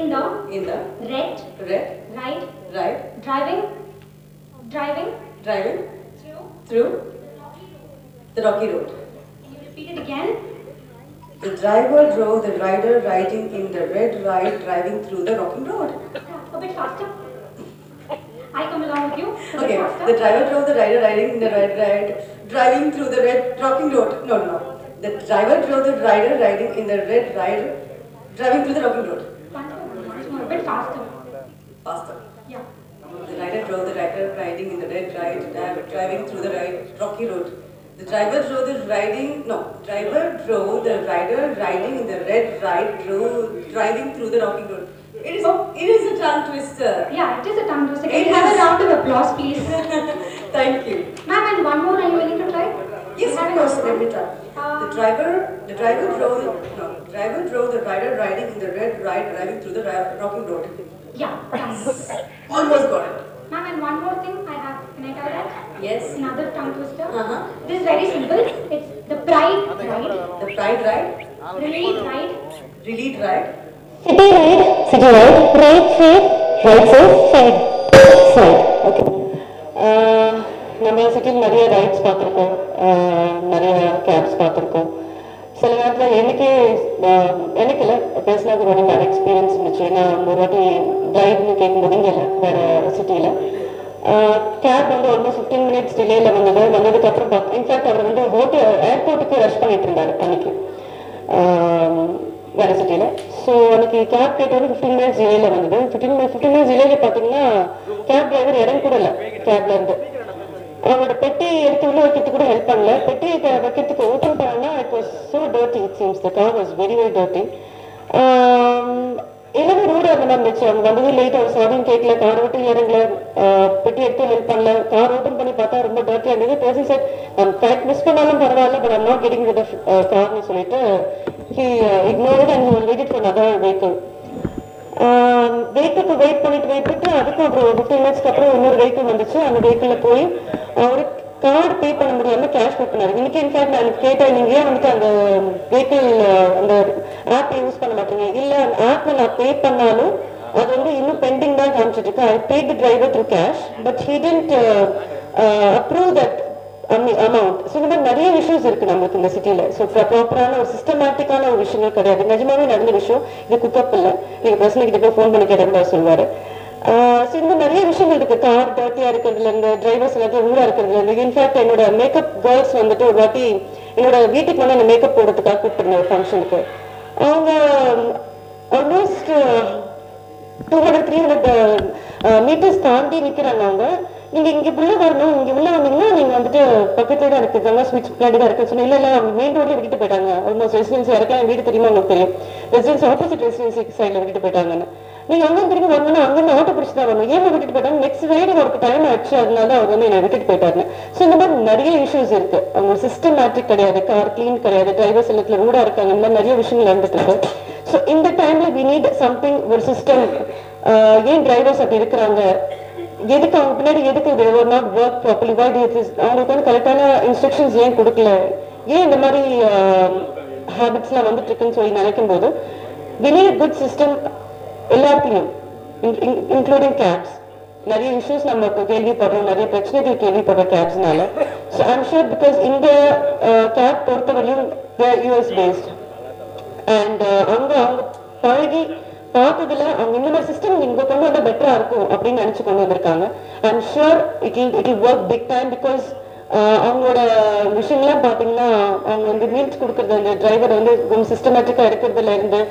in the red right driving through the rocky road. Can you repeat it again? The driver drove the rider riding in the red ride driving through the rocky road. A bit faster. I come along with you. Okay, the driver drove the rider riding in the red ride driving through the red rocking road. No. The driver drove the rider riding in the red ride driving through the rocking road. Once more, a bit faster. Faster. Yeah. The rider drove the rider riding in the red ride driving through the rocky road. The driver drove the driver drove the rider riding in the red ride driving through the rocky road. It is a tongue twister. Yeah, it is a tongue twister. Can you have a round of applause, please? Thank you. Ma'am, and one more, are you willing to try? Yes, of course, let me try. The driver drove the rider riding in the red ride driving through the rocky road. Yeah, done. Almost got it. Ma'am, and one more thing I have. Can I try that? Yes. Another tongue twister. Uh-huh. This is very simple. It's the pride ride. The pride ride. Relief ride. Relief ride. City ride, right side. Okay. நம்ம சிட்டியில் நிறைய rights பார்த்துருக்கோம், நிறைய caps பார்த்துருக்கோம். சில நேரத்தில் எனக்கு இல்லை பேசினது ரொம்ப பேட் எக்ஸ்பீரியன்ஸ் இருந்துச்சு. நான் ஒரு வாட்டி ரைட்னு கேட்கும்போது இங்கே இல்லை, வேறு சிட்டியில் கேப் வந்து ஆல்மோஸ்ட் 15 minutes டிலேயில் வந்ததுக்கப்புறம் இன்ஃபேக்ட் அவர் வந்து ஏர்போர்ட்டுக்கு ரஷ் பண்ணிட்டு இருந்தார் அன்னைக்கு வேறு சிட்டியில். ஸோ அன்றைக்கி கேப் கேட்டோட 15 minutes டிலேயில் வந்தது. 15 minutes டிலேயில் பார்த்தீங்கன்னா கேப் டிரைவர் இடம் கூட இல்லை கேப்லேருந்து. அவங்களோட பெட்டி எடுத்து உள்ள வைக்கிறதுக்கு கூட ஹெல்ப் பண்ணல. பெட்டியை வைக்கிறதுக்கு ஓப்பன் பண்ணா it was so dirty. It seems the car was very dirty. எல்லாமே ரோடு அந்த மாதிரி இருந்துச்சு. அவங்க வந்தது லேட், அவர் சாரியும் கேட்கல, கார் ஓட்டு இறங்கல, பெட்டி எடுத்து ஹெல்ப் பண்ணல. கார் ஓப்பன் பண்ணி பார்த்தா ரொம்ப டர்ட்டியாக இருந்தது. பேசி சார் கரெக்ட் மிஸ் பண்ணாலும் பரவாயில்ல, but I'm not getting with கார்னு சொல்லிட்டு he ignored and he will wait for other vehicle. வெஹிக்கிளுக்கு வெயிட் பண்ணிட்டு அதுக்கும் அப்புறம் 15 minutesக்கு அப்புறம் இன்னொரு வெஹிக்கிள் வந்துச்சு. அந்த வெஹிக்கிளில் போய் அவர் கார்டு பே பண்ண முடியாமல் கேஷ் பே பண்ணார். இன்னைக்கு இன்ஃபேக்ட் நான் கேட்டேன், நீங்கள் ஏன் வந்துட்டு அந்த வெஹிக்கிள் அந்த ஆப்பை யூஸ் பண்ண மாட்டீங்க? இல்லை, அந்த ஆப்பை நான் பே பண்ணாலும் அது வந்து இன்னும் பெண்டிங் தான் காமிச்சிட்டு இருக்கு. I paid the driver through cash but he didn't approve that amount. So இந்த மாதிரி நிறைய இஷ்யூஸ் இருக்கு நம்மளுக்கு இந்த சிட்டியில். ஸோ ப்ராப்பரான ஒரு சிஸ்டமேட்டிக்கான ஒரு விஷயங்கள் கிடையாது. நிஜமாவே நடந்த விஷயம் இது. குக்கப் இல்லை, நீங்கள் பர்சனல் கிட்ட போய் ஃபோன் பண்ணி கேட்டா சொல்லுவார். ஸோ இந்த நிறைய விஷயங்கள் இருக்கு. கார் டர்ட்டியாக இருக்கிறதுலேருந்து, டிரைவர்ஸ் எல்லாத்தையும் ஊராக இருக்கிறதுலேருந்து. இன்ஃபேக்ட் என்னோட மேக்கப் கேர்ள்ஸ் வந்துட்டு ஒரு வாட்டி என்னோட வீட்டுக்கு வந்து அந்த மேக்கப் போடுறதுக்காக கூப்பிட்டுருந்தேன் ஒரு ஃபங்க்ஷனுக்கு. அவங்க ஆல்மோஸ்ட் 200-300 மீட்டர்ஸ் தாண்டி நிற்கிறாங்க. அவங்க நீங்கள் இங்கே உள்ள வரணும், இங்கே உள்ள வந்தீங்கன்னா நீங்கள் வந்துட்டு பக்கத்துல தான் இருக்குது, கங்கா ஸ்வீட்ஸ் பின்னாடி தான் இருக்குது. சொன்ன இல்லை மெயின் ரோட்லேயே விட்டுட்டு போயிட்டாங்க. Almost residency இறக்கலாம். என் வீடு தெரியுமா உங்களுக்கு தெரியும், ரெசிடென்சி ஆப்போசிட் ரெசிடென்சி சைடில் விட்டுட்டு போயிட்டாங்கன்னு. நீங்கள் அங்கே திரும்பி வரணும்னா அங்கேருந்து ஆட்டோ பிடிச்சி தான் வரணும். ஏன் விட்டுட்டு போயிட்டாங்க? நெக்ஸ்ட் ரைடு அவருக்கு டைம் ஆச்சு, அதனால அவர் வந்து என்னை விட்டுட்டு போயிட்டாங்க. ஸோ இந்த மாதிரி நிறைய இஷ்யூஸ் இருக்கு. அவங்க சிஸ்டமேட்டிக் கிடையாது, கார் கிளீன் கிடையாது, டிரைவர்ஸ் எல்லாத்துல ரூடாக இருக்காங்க. இந்த மாதிரி நிறைய விஷயங்கள் நடந்துட்டு இருக்கு. ஸோ இந்த டைம்ல வி நீட் சம்திங், ஒரு சிஸ்டம். ஏன் டிரைவர்ஸ் அப்படி இருக்கிறாங்க? எதுக்கு அவங்க பின்னாடி எதுக்கு நாட் ஒர்க் ப்ராப்பர்லி? அவங்களுக்கு வந்து கரெக்டான இன்ஸ்ட்ரக்ஷன்ஸ் ஏன் கொடுக்கல? ஏன் இந்த மாதிரி ஹேபிட்ஸ்லாம் வந்துட்டு இருக்குன்னு சொல்லி நினைக்கும் போது வி நீட் குட் சிஸ்டம் எல்லாத்தையும், இன்க்ளூடிங் கேப்ஸ். நிறைய இஷ்யூஸ் நமக்கு கேள்விப்படுறோம், நிறைய பிரச்சனைகள் கேள்விப்படுறோம் கேப்ஸ்னால. ஸோ ஐம் ஷூர் பிகாஸ் இந்த கேப் பொறுத்தவரையும் யூஎஸ் பேஸ்ட் அண்ட் அவங்க பழகி பார்த்ததுல அவங்க இந்த மாதிரி சிஸ்டம் இங்க கொண்டு வந்தா பெட்டரா இருக்கும் அப்படின்னு நினைச்சு கொண்டு வந்திருக்காங்க. I'm sure it will work big time. Because அவங்களோட விஷயம்லாம் பார்த்தீங்கன்னா அவங்க வந்து மீல்ஸ் கொடுக்கறது, அந்த டிரைவர் வந்து கொஞ்சம் சிஸ்டமேட்டிக்கா இருக்கிறதுல இருந்து,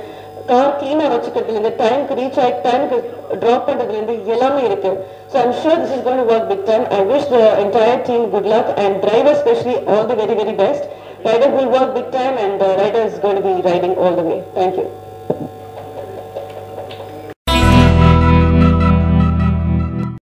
கார் கிளீனாக வச்சுக்கிறதுலேருந்து, டைமுக்கு ரீச் ஆகி டைமுக்கு ட்ராப் பண்ணுறதுலேருந்து எல்லாமே இருக்கு. So I'm sure this is going to work big time. I wish the entire team good luck and driver especially all the very very best. Rider will work big time and rider is going to be riding all the way. Thank you.